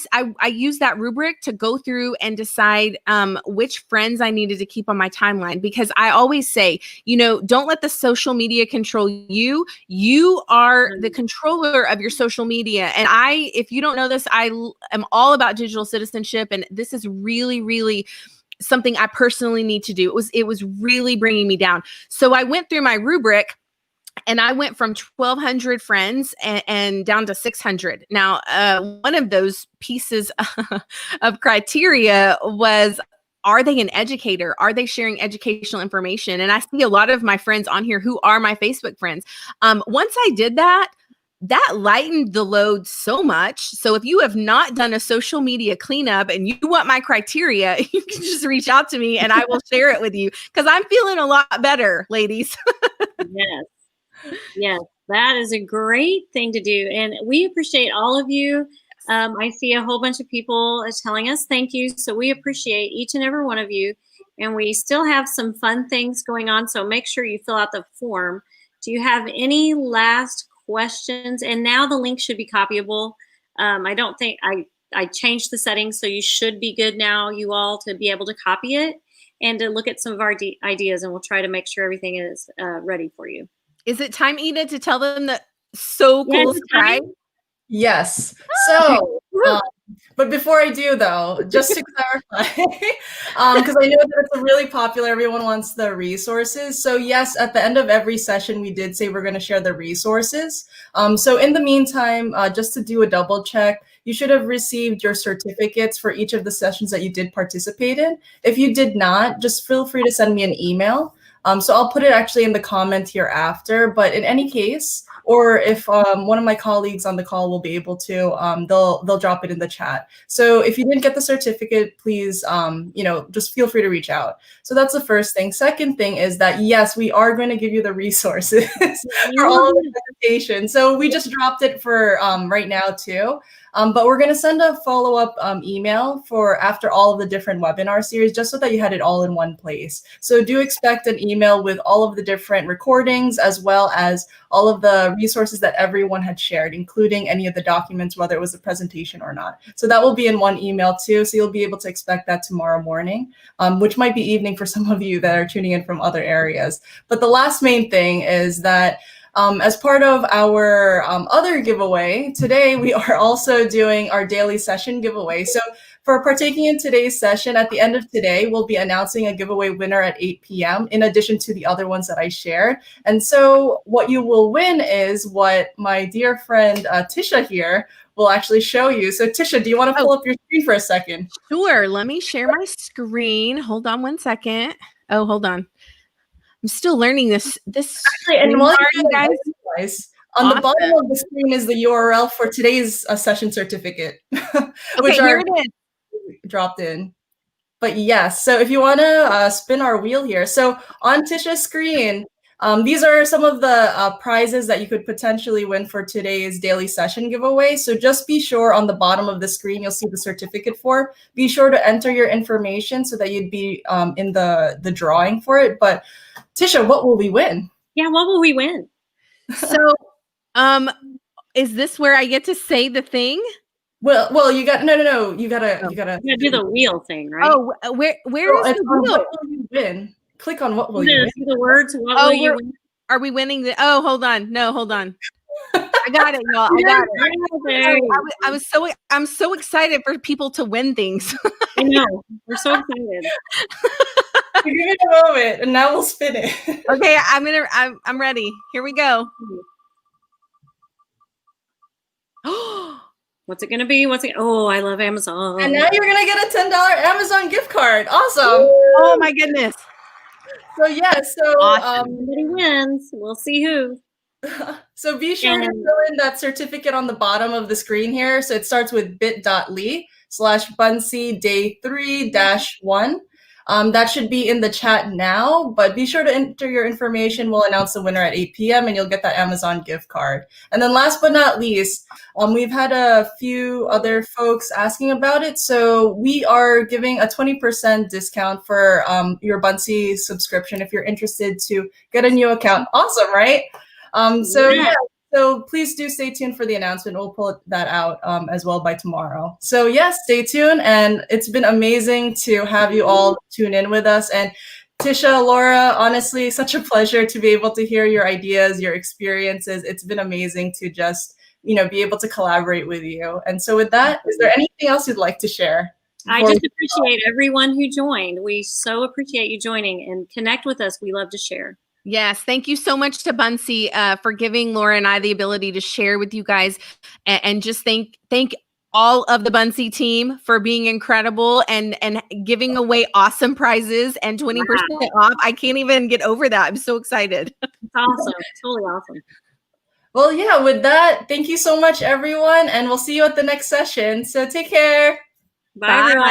[SPEAKER 2] used that rubric to go through and decide which friends I needed to keep on my timeline, because I always say, don't let the social media control you. You are the controller of your social media. And if you don't know this, I am all about digital citizenship. And this is really, really something I personally need to do. It was really bringing me down. So I went through my rubric. And I went from 1,200 friends and down to 600. Now, one of those pieces of criteria was, are they an educator? Are they sharing educational information? And I see a lot of my friends on here who are my Facebook friends. Once I did that lightened the load so much. So if you have not done a social media cleanup and you want my criteria, you can just reach out to me and I will share it with you, because I'm feeling a lot better, ladies.
[SPEAKER 3] Yes. Yes, that is a great thing to do. And we appreciate all of you. I see a whole bunch of people telling us thank you. So we appreciate each and every one of you. And we still have some fun things going on. So make sure you fill out the form. Do you have any last questions? And now the link should be copyable. I don't think I changed the settings. So you should be good now, you all, to be able to copy it and to look at some of our ideas. And we'll try to make sure everything is ready for you.
[SPEAKER 2] Is it time, Ida, to tell them that so cool sky?
[SPEAKER 1] Yes. So, but before I do, though, just to clarify, because I know that it's really popular, everyone wants the resources. So yes, at the end of every session, we did say we're going to share the resources. So in the meantime, just to do a double check, you should have received your certificates for each of the sessions that you did participate in. If you did not, just feel free to send me an email. So I'll put it actually in the comment here after, but in any case, or if one of my colleagues on the call will be able to, they'll drop it in the chat. So if you didn't get the certificate, please, just feel free to reach out. So that's the first thing. Second thing is that, yes, we are going to give you the resources for all of the presentation. So we just dropped it for right now too. But we're going to send a follow-up email for after all of the different webinar series, just so that you had it all in one place. So do expect an email with all of the different recordings, as well as all of the resources that everyone had shared, including any of the documents, whether it was a presentation or not. So that will be in one email too. So you'll be able to expect that tomorrow morning, which might be evening for some of you that are tuning in from other areas. But the last main thing is that as part of our other giveaway, today we are also doing our daily session giveaway. So for partaking in today's session, at the end of today, we'll be announcing a giveaway winner at 8 p.m. in addition to the other ones that I shared. And so what you will win is what my dear friend Tisha here we'll actually show you. So Tisha, do you want to pull up your screen for a second?
[SPEAKER 2] Sure. Let me share my screen. Hold on one second. Oh, hold on. I'm still learning this.
[SPEAKER 1] Actually, and while you guys, on the bottom of the screen is the URL for today's session certificate, which
[SPEAKER 2] here it is.
[SPEAKER 1] Dropped in. But yes, so if you want to spin our wheel here, so on Tisha's screen, these are some of the prizes that you could potentially win for today's daily session giveaway. So just be sure on the bottom of the screen, you'll see the certificate for. Be sure to enter your information so that you'd be in the drawing for it. But Tisha, what will we win?
[SPEAKER 3] Yeah, what will we win?
[SPEAKER 2] So, is this where I get to say the thing?
[SPEAKER 1] Well, you got no. You gotta
[SPEAKER 3] do the wheel thing, right?
[SPEAKER 2] Oh, where is the wheel?
[SPEAKER 1] What will you win? Click on what will you win?
[SPEAKER 3] See the words. What will you win?
[SPEAKER 2] Are we winning the? Oh, hold on. No, hold on. I got it, y'all. I got it. I'm so excited for people to win things.
[SPEAKER 3] I know. We're so excited.
[SPEAKER 1] Give it a moment, and now we'll spin it.
[SPEAKER 2] Okay, I'm ready. Here we go.
[SPEAKER 3] What's it gonna be? Oh, I love Amazon.
[SPEAKER 1] And now you're gonna get a $10 Amazon gift card. Awesome.
[SPEAKER 2] Oh my goodness.
[SPEAKER 1] So
[SPEAKER 3] awesome. Somebody wins. We'll see who.
[SPEAKER 1] So be sure to fill in that certificate on the bottom of the screen here. So it starts with bit.ly/Bunsey day 3-1. That should be in the chat now, but be sure to enter your information. We'll announce the winner at 8 p.m. and you'll get that Amazon gift card. And then last but not least, we've had a few other folks asking about it. So we are giving a 20% discount for your Bunsey subscription if you're interested to get a new account. Awesome, right? So please do stay tuned for the announcement. We'll pull that out as well by tomorrow. So yes, stay tuned. And it's been amazing to have you all tune in with us. And Tisha, Laura, honestly, such a pleasure to be able to hear your ideas, your experiences. It's been amazing to just, be able to collaborate with you. And so with that, is there anything else you'd like to share?
[SPEAKER 3] I just appreciate everyone who joined. We so appreciate you joining and connect with us. We love to share.
[SPEAKER 2] Yes. Thank you so much to Bunsey for giving Laura and I the ability to share with you guys, and just thank all of the Bunsey team for being incredible and giving away awesome prizes and 20% off. I can't even get over that. I'm so excited.
[SPEAKER 3] It's awesome. It's totally awesome.
[SPEAKER 1] Well, yeah, with that, thank you so much, everyone. And we'll see you at the next session. So take care.
[SPEAKER 3] Bye, everyone.